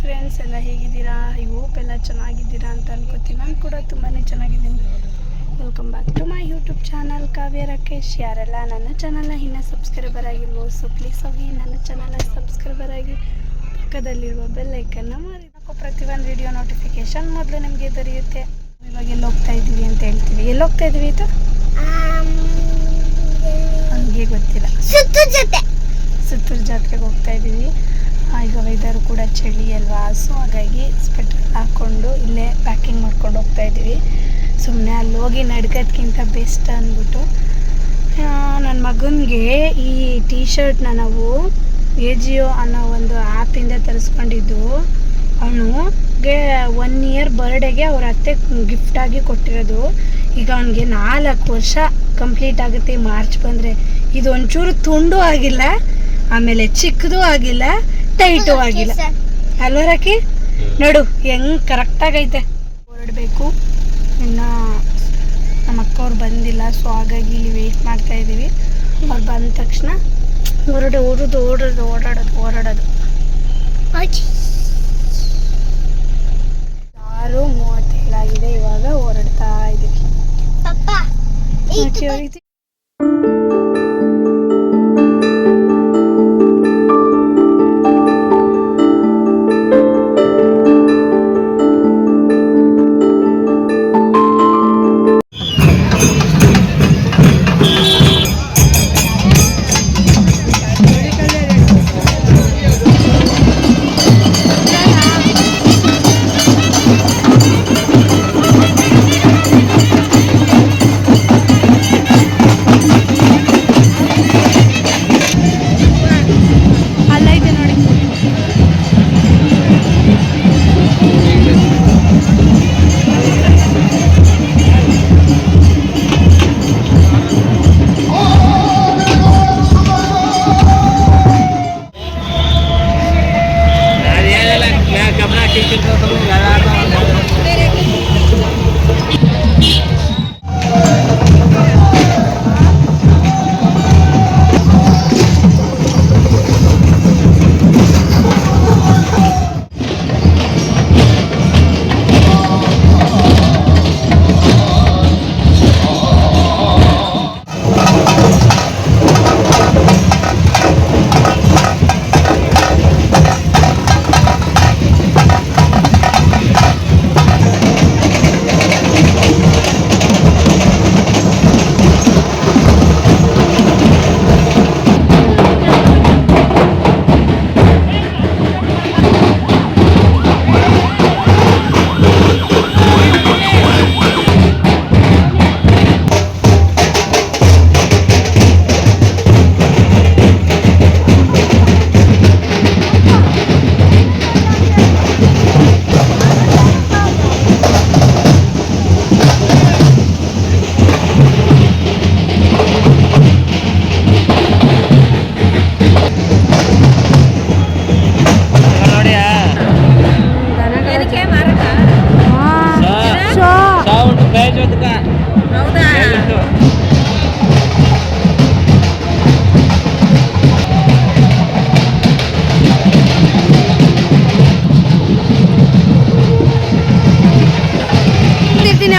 Friends, ಎಲ್ಲ ಹೇಗಿದ್ದೀರಾ? I hope ಎಲ್ಲ ಚೆನ್ನಾಗಿದ್ದೀರಾ ಅಂತ ಅನ್ಕೋತೀನಿ. ನಾನು ಕೂಡ ತುಂಬಾ ಚೆನ್ನಾಗಿದ್ದೀನಿ. Welcome back to my YouTube channel Kavya Rakesh. ಯಾರೆಲ್ಲ ನನ್ನ ಚಾನಲ್ನ ಇನ್ನೂ ಸಬ್ಸ್ಕ್ರೈಬರ್ ಆಗಿಲ್ವೋ, ಸೊ ಪ್ಲೀಸ್ ಹೋಗಿ ನನ್ನ ಚಾನಲ್ನ ಸಬ್ಸ್ಕ್ರೈಬರ್ ಆಗಿ ಪಕ್ಕದಲ್ಲಿರುವ ಬೆಲ್ ಐಕನ್ನ ಮಾಡಿ. ಪ್ರತಿಯೊಂದು ವಿಡಿಯೋ ನೋಟಿಫಿಕೇಶನ್ ಮೊದಲು ನಿಮಗೆ ದೊರೆಯುತ್ತೆ. ಇವಾಗ ಎಲ್ಲಿ ಹೋಗ್ತಾ ಇದ್ದೀವಿ ಅಂತ ಹೇಳ್ತೀವಿ. ಎಲ್ಲಿ ಹೋಗ್ತಾ ಇದ್ದೀವಿ ಇದು ನನಗೆ ಗೊತ್ತಿಲ್ಲ. ಸುತ್ತೂರು ಜಾತ್ರೆಗೆ ಹೋಗ್ತಾ ಇದ್ದೀವಿ. ಈಗ ವೆದರು ಕೂಡ ಚಳಿ ಅಲ್ವಾ, ಸೊ ಹಾಗಾಗಿ ಸ್ವೆಟರ್ ಹಾಕ್ಕೊಂಡು ಇಲ್ಲೇ ಪ್ಯಾಕಿಂಗ್ ಮಾಡ್ಕೊಂಡು ಹೋಗ್ತಾ ಇದ್ದೀವಿ. ಸುಮ್ಮನೆ ಅಲ್ಲಿ ಹೋಗಿ ನಡ್ಗೋದ್ಕಿಂತ ಬೆಸ್ಟ್ ಅಂದ್ಬಿಟ್ಟು ನನ್ನ ಮಗನಿಗೆ ಈ ಟೀ ಶರ್ಟ್ನ ನಾವು ಎಜಿಯೋ ಅನ್ನೋ ಒಂದು ಆ್ಯಪಿಂದ ತರಿಸ್ಕೊಂಡಿದ್ದು. ಅವನಿಗೆ 1 ಇಯರ್ ಬರ್ಡೇಗೆ ಅವ್ರ ಅತ್ತೆ ಗಿಫ್ಟಾಗಿ ಕೊಟ್ಟಿರೋದು. ಈಗ ಅವನಿಗೆ 4 ವರ್ಷ ಕಂಪ್ಲೀಟ್ ಆಗುತ್ತೆ ಮಾರ್ಚ್ ಬಂದರೆ. ಇದು ಒಂಚೂರು ತುಂಡು ಆಗಿಲ್ಲ, ಆಮೇಲೆ ಚಿಕ್ಕದು ಆಗಿಲ್ಲ, ಟೈಟು ಆಗಿಲ್ಲ ಅಲ್ವ ರಾಕಿ? ನೋಡು ಹೆಂಗೆ ಕರೆಕ್ಟಾಗೈತೆ. ಹೊರಡಬೇಕು, ಇನ್ನು ನಮ್ಮ ಅಕ್ಕವ್ರು ಬಂದಿಲ್ಲ, ಸೊ ಹಾಗಾಗಿ ಇಲ್ಲಿ ವೆಯ್ಟ್ ಮಾಡ್ತಾ ಇದ್ದೀವಿ. ಅವ್ರು ಬಂದ ತಕ್ಷಣ ಓಡಾಡೋದು 6:37 ಆಗಿದೆ. ಇವಾಗ ಹೊರಡ್ತಾ ಇದ್ದೀವಿ.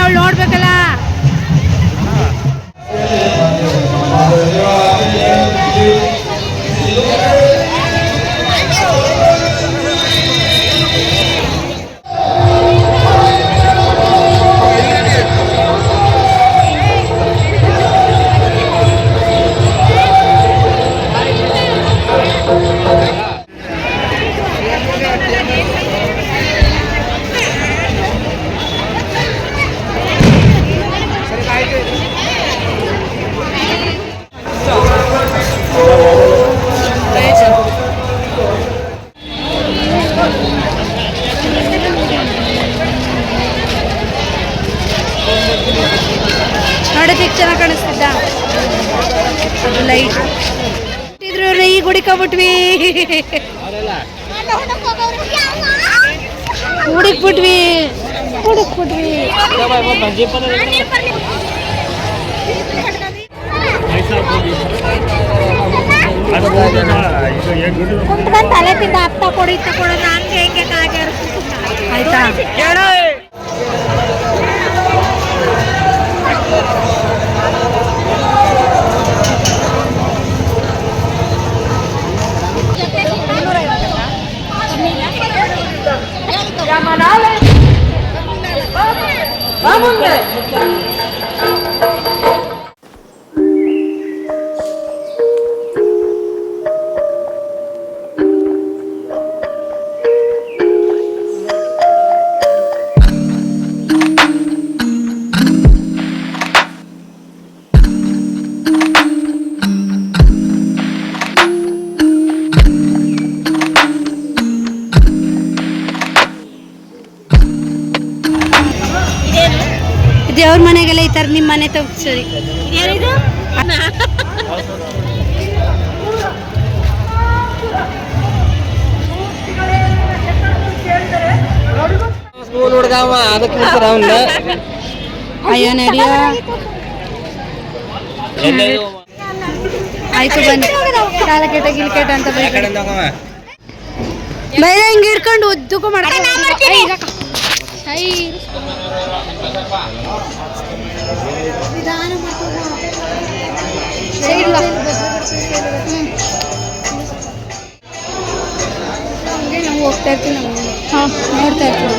ಅವಳು ನೋಡ್ಬೇಕಲ್ಲ. ನೋಡೋದಕ್ಕೆ ಚೆನ್ನಾಗಿ ಕಾಣಿಸ್ತಿದ್ದ ಲೈಟ್ ಇದ್ರು. ಈ ಹುಡುಕ್ಬಿಟ್ವಿ ಕುಂತ್ಕೊಂಡು ತಲೆ ತಿಂದ ಅತ್ತ ಕೊಡಿ ಇತ್ತ ಕೊಡೋದು ಹಂಗೆ ಹಿಂಗೆ ಕಾಗೆ ಆಯ್ತಾ. ದೇವ್ರ ಮನೆಗೆಲ್ಲ ಈ ತರ ನಿಮ್ಮ ಮನೆ ತೋರಿಸಿ ಅಯ್ಯೋ ನಡಿಯೋ ಆಯ್ತು ಬನ್ನಿ. ಕಾಲ ಕೆಟ್ಟ ಗಿಲ್ಕೆಟ ಅಂತ ಬೈದ ಹಿಂಗೆ ಹಿಡ್ಕೊಂಡು ಉದ್ದಕ್ಕೂ ಮಾಡ್ಕೊಂಡು ನಾವು ಹೋಗ್ತಾ ಇರ್ತೀವಿ. ನಾವು ನೋಡ್ತಾ ಇರ್ತೀವಿ.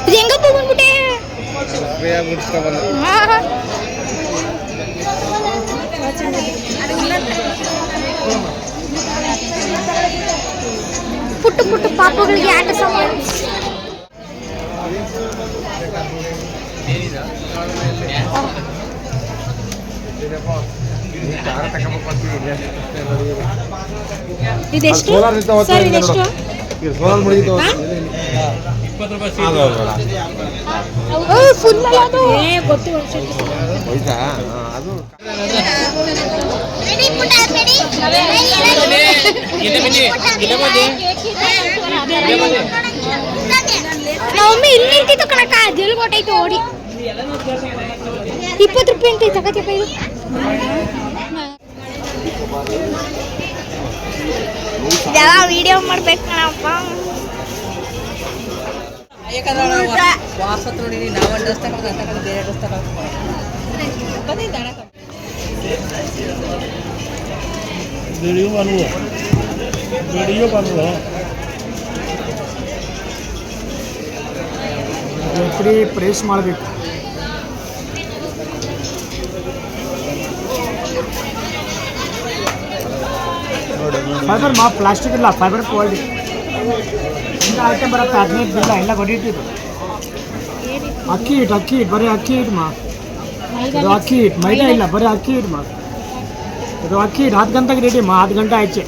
ಇದು ಹೆಂಗಪ್ಪ ಬಂದ್ಬಿಟ್ಟೆ ಪುಟ್ಟ ಪುಟ್ಟ ಪಾಪಗಳಿಗೆ ಆಟ ಸಾಮಾನು. ಇದೆಷ್ಟು ಸರ್? ಇದೆಷ್ಟು? ಫುಲ್ ಗೊತ್ತು. ನಮ್ಮಿ ಇಲ್ಲಿ ನಿಂತಿತ್ತು ಕಣಕ್ಕ, ಜಲ್ ಕೊಟ್ಟೈತು ಓಡಿ. 20 ರೂಪಾಯಿ ಅಂತ ತಗತ್ತಪ್ಪ ಇದು. ಇದೆಲ್ಲ ವಿಡಿಯೋ ಮಾಡ್ಬೇಕು ಕಣಪ್ಪ. ಪ್ರೆಸ್ ಮಾಡಬೇಕು. ಫೈಬರ್ ಮಾ ಪ್ಲಾಸ್ಟಿಕ್ ಇಲ್ಲ, ಫೈಬರ್ ಕ್ವಾಲಿಟಿ ಇಂಥ ಐಟಮ್ ಬರುತ್ತೆ. 15 ಬಿಲ್ಲ ಎಲ್ಲ ಹೊಡಿಟ್ಟಿದ್ದು. ಅಕ್ಕಿ ಹಿಟ್ಟು ಬರೀ ಅಕ್ಕಿ ಹಿಟ್ಟು ಮಾ. ಇದು ಅಕ್ಕಿ ಹಿಟ್ಟು, ಮೈದಾ ಇಲ್ಲ, ಬರೀ ಅಕ್ಕಿ ಹಿಟ್ಟು ಮಾ. ಇದು ಅಕ್ಕಿ ಹಿಟ್ಟು 10 ಗಂಟೆಗೆ ರೆಡಿ ಮಾ. 10 ಗಂಟೆ ಆಯ್ತು.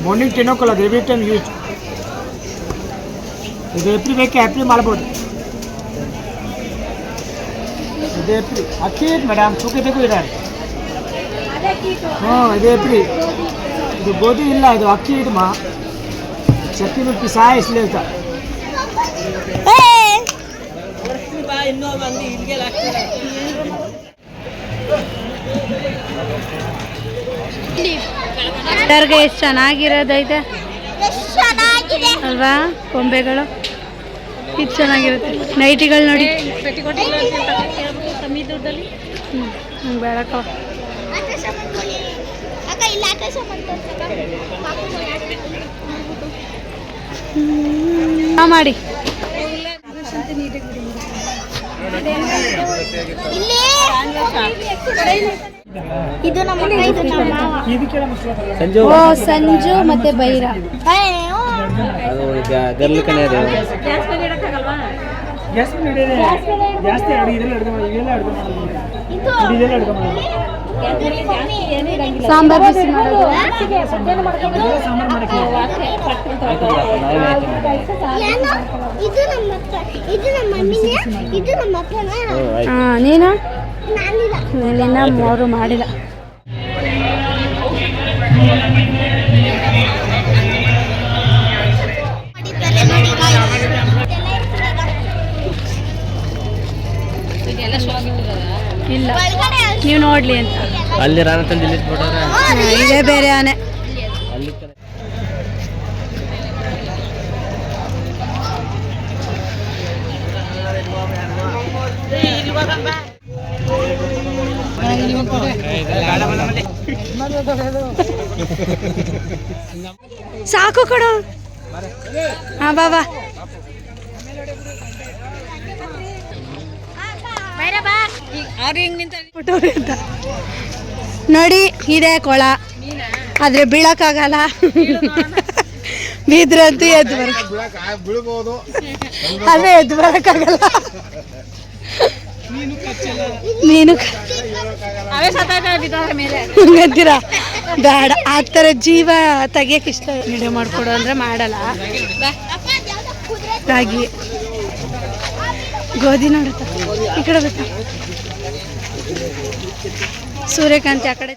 Morning 10 o'clock every time use. ಇದು ಎಪ್ರಿ ಬೇಕೆ ಎಪ್ರಿ ಮಾಡ್ಬೋದು. ಇದು ಎಪ್ರಿ ಅಕ್ಕಿ ಹಿಟ್ಟು ಮೇಡಮ್, ತೂಕಬೇಕು ಇದ್ದಾರೆ. ಹಾಂ ಇದು ಎಪ್ರಿ. ಇದು ಗೋಧಿ ಇಲ್ಲ, ಇದು ಅಕ್ಕಿ ಹಿಟ್ಟು ಮಾ. ಚಟ್ನಿ में पिसाया इसलिए था. ಎಷ್ಟು ಚೆನ್ನಾಗಿರೋದೈತೆ ಅಲ್ವಾ ಕೊಂಬೆಗಳು. ಇದು ಚೆನ್ನಾಗಿರುತ್ತೆ. ನೈಟಿಗಳು ನೋಡಿ ಬೇಡಕ್ಕ ಮಾಡಿ. ಇದು ನಮ್ಮ ಸಂಜು ಮತ್ತೆ ಬೈರ. ಸಾಂಬಾರ್ ಬಿಸಿ ಮಾಡೋದು. ನೀನು ನೀನಿನ್ನ ಅವರು ಮಾಡಿಲ್ಲ. ಇಲ್ಲ ನೀವು ನೋಡ್ಲಿ ಅಂತ. ಅಲ್ಲಿ ರಾಣ ತಂದು ಇಲ್ಲಿ ಬಿಟ್ಟವ್ರೆ. ಇದೇ ಬೇರೆ ಆನೆ. ಅಲ್ಲಿ ಸಾಕು ಕೊಡು. ಹಾ ಬಾಬಾ ನೋಡಿ ಇದೆ ಕೊಳ, ಆದ್ರೆ ಬೀಳಕ್ಕಾಗಲ್ಲ. ಬಿದ್ರಂತೂ ಎದ್ದು ಬೀಳ್ಬೋದು. ಅದೇ ಎದ್ದು ಬರಕ್ಕಾಗಲ್ಲ. ಮೀನು ಹಂಗಂತೀರ ಬೇಡ. ಆ ಥರ ಜೀವ ತೆಗಿಯಕ್ಕೆ ಇಷ್ಟ. ವಿಡಿಯೋ ಮಾಡ್ಕೊಡು ಅಂದ್ರೆ ಮಾಡಲ್ಲ. ರಾಗಿ ಗೋಧಿ ನೋಡುತ್ತ ಈ ಕಡೆ ಬತ್ತ. ಸೂರ್ಯಕಾಂತಿ ಆ ಕಡೆ.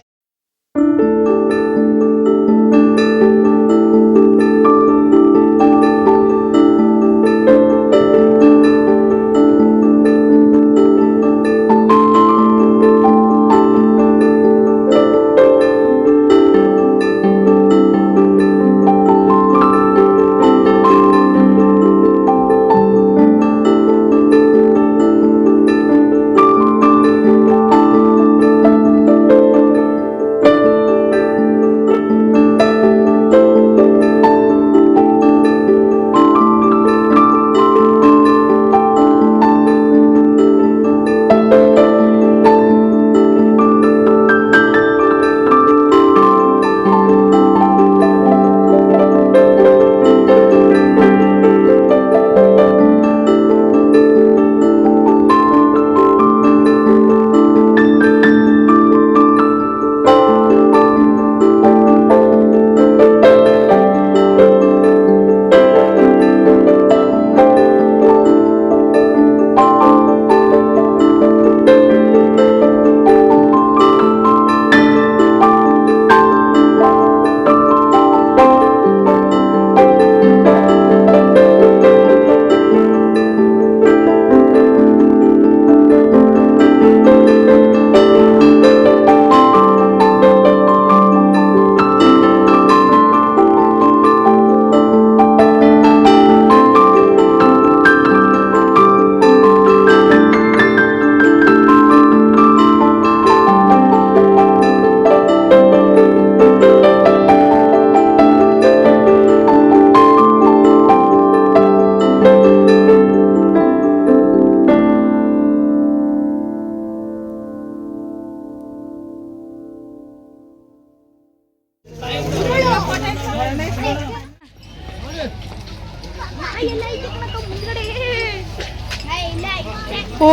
ಓ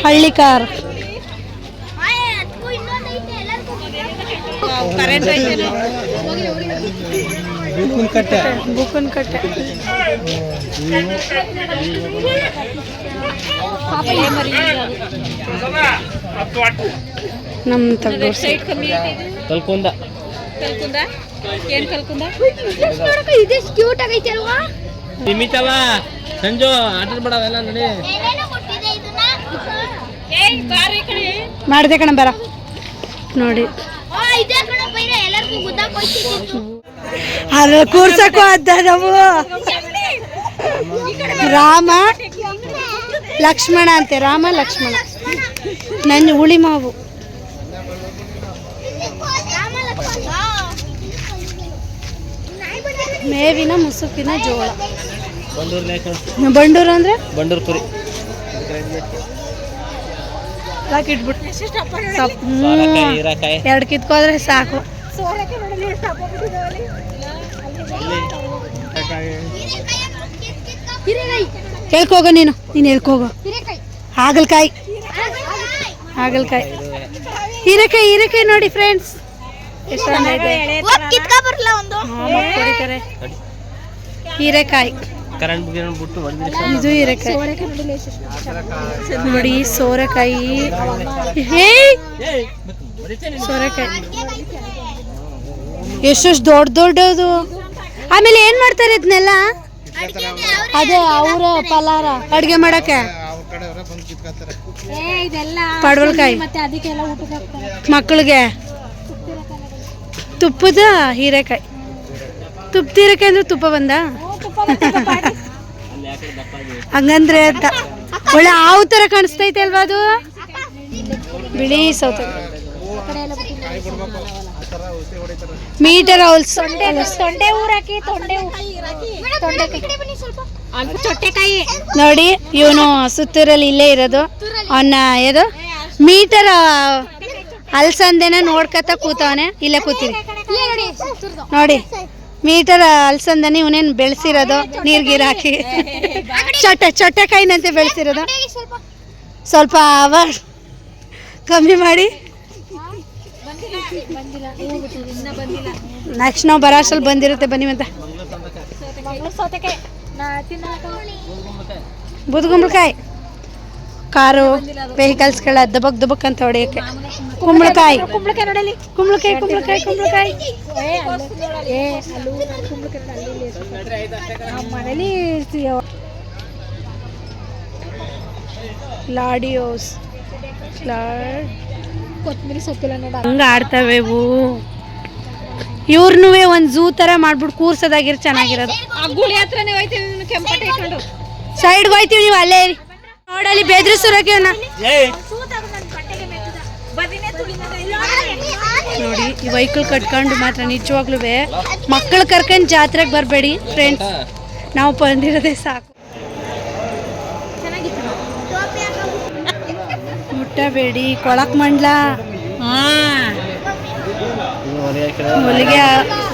ಹಳ್ಳಿಕಾರ್ ಬುಕ್ಕನ್ ಕಟ್ಟೆ ನಮ್ಮ ಕಲ್ಕೊಂಡ ಏನ್ ಕಲ್ಕೊಂಡ ಇದೆ ಕ್ಯೂಟ್ ಆಗೈತೆ ಅಲ್ವಾ ನಿಮಿತವ ಸಂಜು ಆಟದ ಬೇಡ ಅವೆಲ್ಲ ನೋಡಿ ಮಾಡಿದೆ ಕಣ ಬರ ನೋಡಿ ಅದು ಕೂರ್ಸಕ್ಕೂ ಅದ್ದ ನಾವು ರಾಮ ಲಕ್ಷ್ಮಣ ಅಂತೆ ರಾಮ ಲಕ್ಷ್ಮಣ ನನ್ನ ಹುಳಿ ಮಾವು ಮೇವಿನ ಮುಸುಕಿನ ಜೋಳ ಬಂಡೂರು ಅಂದ್ರೆ ಬಂಡೂರು ಕುರಿ ಇಟ್ಬಿಟ್ಟು 2 ಕಿತ್ಕೋದ್ರೆ ಸಾಕು ಹೇಳ್ಕೋಗ ನೀನು ಹೇಳ್ಕೋಗ ಹಾಗಲ್ಕಾಯಿ ಹೀರೆಕಾಯಿ ನೋಡಿ ಫ್ರೆಂಡ್ಸ್ ಎಷ್ಟು ಹೀರೆಕಾಯಿ ಇದು ಹೀರೆಕಾಯಿ ನೋಡಿ ಸೋರೆಕಾಯಿ ಎಷ್ಟೆಷ್ಟು ದೊಡ್ಡದು ಆಮೇಲೆ ಏನ್ ಮಾಡ್ತಾರೆ ಇದನ್ನೆಲ್ಲ ಅದೇ ಅವರ ಪಲಾರ ಅಡ್ಗೆ ಮಾಡಕ್ಕೆ ಇದೆಲ್ಲ ಪಡವಲಕಾಯಿ ಮತ್ತೆ ಅದಕ್ಕೆಲ್ಲ ಊಟಕ್ಕೆ ಹಾಕ್ತಾರೆ. ಮಕ್ಕಳಿಗೆ ತುಪ್ಪದ ಹೀರೆಕಾಯಿ. ತುಪ್ಪದ ಹೀರೆಕಾಯಿ ಅಂದ್ರೆ ತುಪ್ಪ ಬಂದ ಹಂಗಂದ್ರೆ ಅಂತ ಒಳ್ಳೆ ಹಾವು ಥರ ಕಾಣಿಸ್ತೈತೆ ಅಲ್ವಾ ಅದು? ಬಿಳಿ ಸೌತೆ ಮೀಟರ್ ಹೌಲ್ಸ್. ತೊಂಡೆ ಊರಾಕಿ ಚೊಟ್ಟೆಕಾಯಿ ನೋಡಿ ಇವನು ಸುತ್ತೂರಲ್ಲಿ ಇಲ್ಲೇ ಇರೋದು. ಅವನ್ನ ಏದು ಮೀಟರ್ ಅಲ್ಸಂದೆನ ನೋಡ್ಕತ್ತ ಕೂತವನೆ. ಇಲ್ಲೇ ಕೂತೀವಿ ನೋಡಿ. ಮೀಟರ್ ಅಲ್ಸಂದನೆ ಇವನೇನು ಬೆಳೆಸಿರೋದು ನೀರ್ಗೀರು ಹಾಕಿ. ಚೊಟ್ಟೆಕಾಯಿನಂತೆ ಬೆಳೆಸಿರೋದು. ಸ್ವಲ್ಪ ಅವಾರ್ಡ್ ಕಮ್ಮಿ ಮಾಡಿ. ನೆಕ್ಸ್ಟ್ ನಾವು ಬರೋ ಅಷ್ಟಲ್ಲಿ ಬಂದಿರುತ್ತೆ. ಬನ್ನಿ ಮತ್ತೆ ಬುದ್ಗುಂಬಳಕಾಯಿ ಕಾರು ವೆಹಿಕಲ್ಸ್ಗಳ ದಬಕ್ ಅಂತ ಹೊಡೆಯೋಕ್ಕೆ. ಕುಂಬಳಕಾಯಿ ಲಾಡಿಯೋಸ್ ಕೊತ್ತಂಬರಿ ಸೊಪ್ಪಿಲ್ಲ ನೋಡ ಹಂಗ ಆಡ್ತವೆ ಇವು. ಇವ್ರನ್ನೂ ಒಂದು ಝೂ ಥರ ಮಾಡ್ಬಿಟ್ಟು ಕೂರ್ಸೋದಾಗಿರ್ ಚೆನ್ನಾಗಿರೋದು. ಆ ಗುಳಿ ಹತ್ರನೇ ಹೋಯ್ತೀವಿ ಕೆಂಪಟ್ಟೆ ಇಟ್ಕೊಂಡು. ಸೈಡ್ಗೆ ಹೋಯ್ತೀವಿ ನೀವು ಅಲ್ಲೇ ನೋಡಲ್ಲಿ ಬೆದ್ರಿಸೋರಕ್ಕೆ ನೋಡಿ. ಈ ವೆಹಿಕಲ್ ಕಟ್ಕೊಂಡು ಮಾತ್ರ ನಿಜವಾಗ್ಲೂ ಮಕ್ಕಳು ಕರ್ಕೊಂಡು ಜಾತ್ರೆಗೆ ಬರಬೇಡಿ ಫ್ರೆಂಡ್ಸ್. ನಾವು ಬಂದಿರೋದೇ ಸಾಕು. ಮುಟ್ಟಬೇಡಿ ಕೊಳಕ್ ಮಂಡ್ಲ.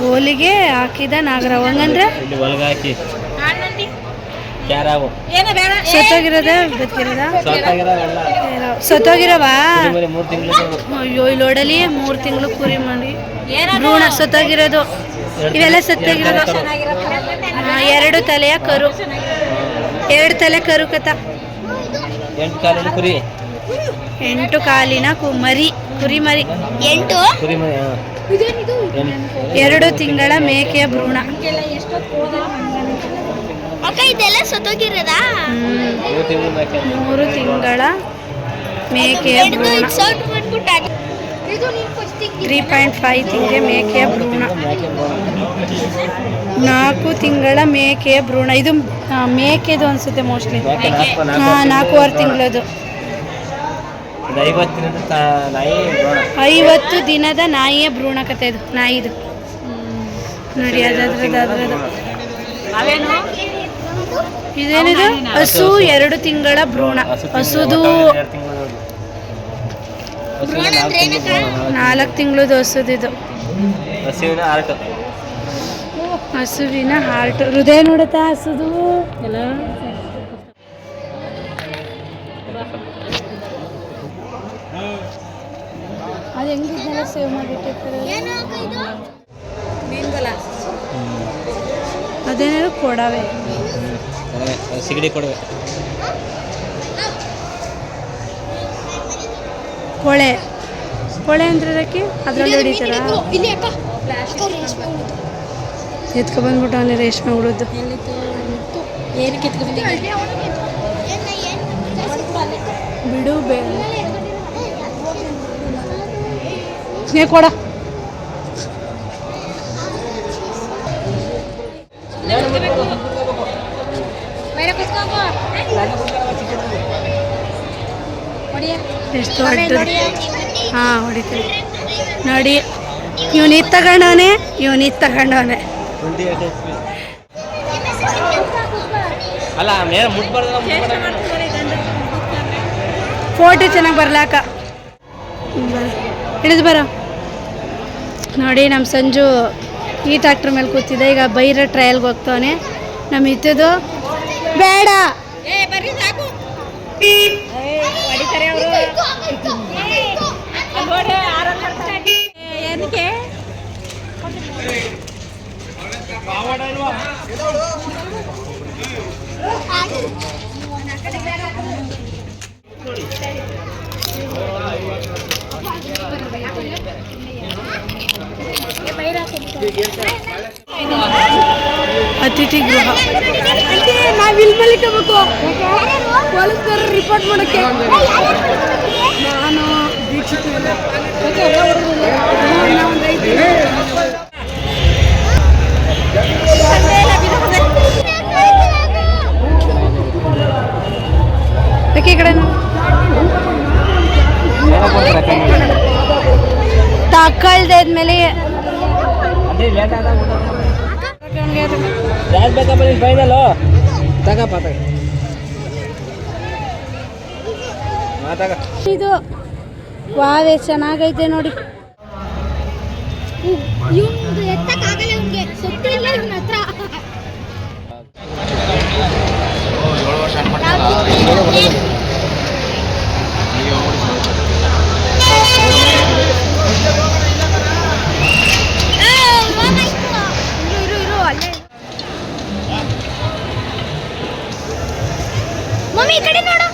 ಹೋಲಿಗೆ ಹಾಕಿದ ನಾಗರಾವ್. ಹಂಗಂದ್ರೆ ಸತ್ತೋಗಿರೋದ ಬದುಕಿರೋದ? ಸತ್ತೋಗಿರವಾ? ಅಯ್ಯೋ ಇಲ್ಲಿ ನೋಡಲಿ 3 ತಿಂಗಳು ಕುರಿ ಮಾಡಿ ಭ್ರೂಣ ಸತ್ತೋಗಿರೋದು. ಇವೆಲ್ಲ ಸತ್ತೋಗಿರೋದು. 2 ತಲೆಯ ಕರು. 2 ತಲೆ ಕರು ಕಥ. 8 ಕಾಲಿನ ಮರಿ ಕುರಿ ಮರಿ. 2 ತಿಂಗಳ ಮೇಕೆಯ ಭ್ರೂಣ. ಇದೆಲ್ಲ ಸತ್ತೋಗಿರೋದ? 3 ತಿಂಗಳ ಮೇಕೆಯ ಭ್ರೂಣ. 3.5 ತಿಂಗಳ ಮೇಕೆಯ ಭ್ರೂಣ. 4 ತಿಂಗಳ ಮೇಕೆಯ ಭ್ರೂಣ. ಇದು ಮೇಕೆದು ಅನ್ಸುತ್ತೆ ಮೋಸ್ಟ್ಲಿ. 4.5 ತಿಂಗಳದು. 50 ದಿನದ ನಾಯಿಯ ಭ್ರೂಣ ಕತೆ ಇದು. ನಾಯಿದು ನೋಡಿ. ಅದ್ರದ್ದು ಇದೇನಿದು? ಹಸು 2 ತಿಂಗಳ ಭ್ರೂಣ. ಹಸುದು 4 ತಿಂಗಳದು ಹಸುದಿದು. ಹಸುವಿನ ಹಾರ್ಟ್ ಹೃದಯ ನೋಡುತ್ತಾ ಹಸುದು ಎಲ್ಲ. ಅದು ಹೆಂಗಿದ್ದೆಲ್ಲ ಸೇವ್ ಮಾಡಿಟ್ಟಿರ್ತಾರೆ. ಅದೇನಾದ್ರು ಕೊಡವೆ ಸಿಗಡಿ ಕೊಡವೆ. ಕೊಳೆ ಅಂದ್ರೆ ಅದಕ್ಕೆ ಅದರಲ್ಲಿ ಹೊಡಿತಾರ. ಎತ್ಕೊಬಂದ್ಬಿಟ್ಟು ಅವನೇ ರೇಷ್ಮೆ ಹುಡುದು. ಬಿಡು ಕೊಡ. ಎಷ್ಟು ಹಾಂ ಹೊಡಿತೀವಿ ನೋಡಿ. ಇವನು ತಗೊಂಡವನೆ. ಅಲ್ಲ ಮೇಲೆ ಮುಟ್ಬಾರ್ದು. ಫೋಟೋ ಚೆನ್ನಾಗಿ ಬರ್ಲಾಕ ಹಿಡಿದು ಬರೋ ನೋಡಿ. ನಮ್ಮ ಸಂಜು ಈ ಟ್ರ್ಯಾಕ್ಟರ್ ಮೇಲೆ ಕೂತಿದ್ದೆ. ಈಗ ಬೈರ ಟ್ರಯಲ್ಗೆ ಹೋಗ್ತಾನೆ. ನಮ್ಮ ಇತ್ತದು ಬೇಡ ಏನಕ್ಕೆ ಅತಿಥಿ ಗೃಹ. ನಾವಿಲ್ಲಿ ಮಲಿಕಬೇಕು. ಪೊಲೀಸರು ರಿಪೋರ್ಟ್ ಮಾಡೋಕ್ಕೆ ನಾನು ದೀಕ್ಷಿತ ಈ ಕಡೆ ತಗೊಳ್ದಾದ್ಮೇಲೆ ಫೈನಲ್ ತಗಪ್ಪ ಇದು ವಾವ್ ಚೆನ್ನಾಗೈತೆ ನೋಡಿ. ಇವ್ನು ಎತ್ತಕ್ಕಾಗಲ್ಲ, ಇವ್ನಿಗೆ ಶಕ್ತಿ ಇಲ್ಲ ಇವ್ನ ಹತ್ರ. ಮಮ್ಮಿ ಈ ಕಡೆ ನೋಡು.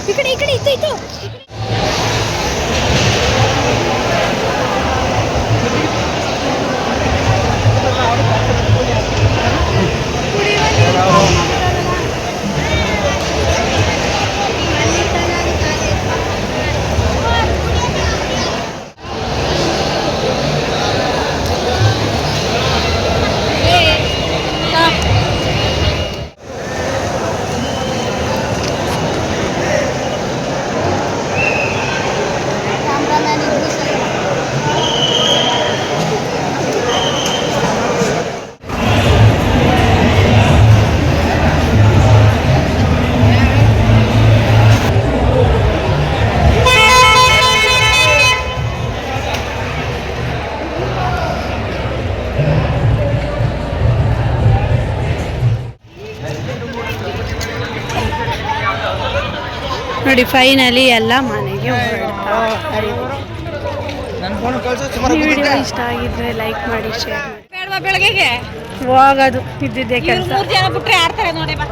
ಈ ಕಡೆ ಇತ್ತು ನೋಡಿ. ಫೈನಲಿ ಎಲ್ಲ ಮನೆಗೆ ಹೊರಡ್ತಾ ಇದ್ದೀವಿ. ಈ ವಿಡಿಯೋ ಇಷ್ಟ ಆಗಿದ್ರೆ ಲೈಕ್ ಮಾಡಿ, ಶೇರ್ ಮಾಡಿ. ಬೇಡವಾ ಬೆಳಗ್ಗೆಗೆ ಹೋಗೋದು ಇದ್ದಿದ್ದೆ ಕೆಲಸ. 3 ಜನ ಬಿಟ್ರೆ ಆಡ್ತಾರೆ ನೋಡಿ ಬಾ.